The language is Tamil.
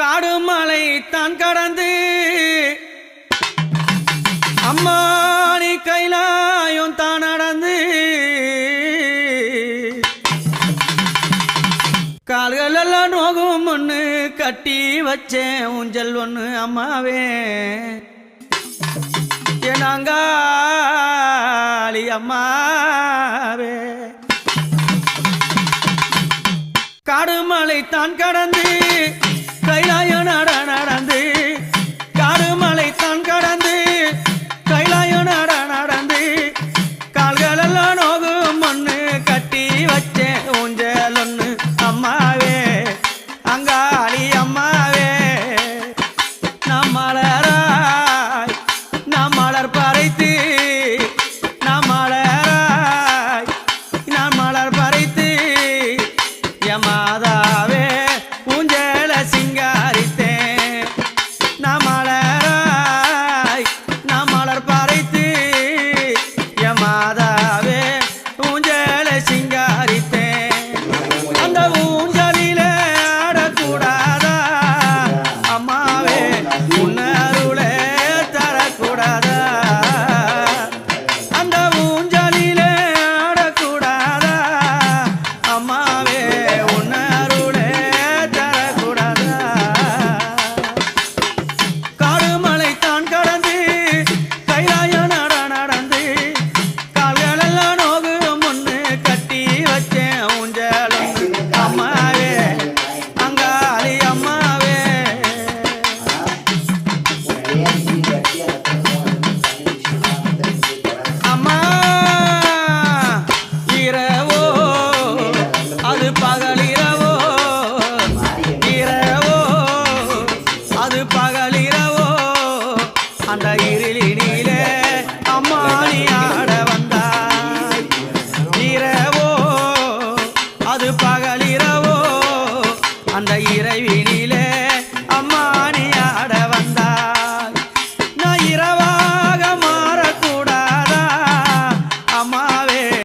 காடு மலை தான் கடந்து அம்மானி கைலாயம் தான் நடந்து கால்கள் எல்லாம் நோகும் ஒண்ணு கட்டி வச்சேன் ஊஞ்சல் ஒண்ணு அம்மாவே என்னாங்காளி அம்மாவே காடு மலை தான் கடந்து கைலாயம் நடந்து காடு மலை தான் கடந்து கைலாயம் நடந்து கால்கள் எல்லாம் நோகும் ஒண்ணு கட்டி வச்சேன் ஊஞ்சல் ஒண்ணு அம்மாவே அங்காளி அம்மாவே நாம் மலராய் நாம் மலர் பறைத்து நாம் மலராய் நாம் மலர் பறைத்து மாதாவே ஊஞ்சல சிங்காரித்தேன் நாம் மலராய் நாம் மலர் பறைத்து மாதாவே ஊஞ்சல சிங்காரித்தேன் அந்த ஊஞ்சலிலே ஆடக்கூடாதா அம்மாவே உன்னருளே தரக்கூடாதா அந்த ஊஞ்சலிலே ஆடக்கூடாதா அம்மாவே உன்னருளே தரக்கூடாதா காடுமலை தான் கடந்து கைலாயம் நடந்து கால்களெல்லாம் நோகும் ஒண்ணு கட்டி வச்சேன் ஊஞ்சல் அம்மாவே அங்காளி அம்மாவே அம்மா இரவோ அது பகலிரவோ இரவோ அது பகலிரவோ அந்த இருளினிலே அம்மா நீ ஆட வந்தாய் இரவோ அது பகலிரவோ அந்த இறைவினி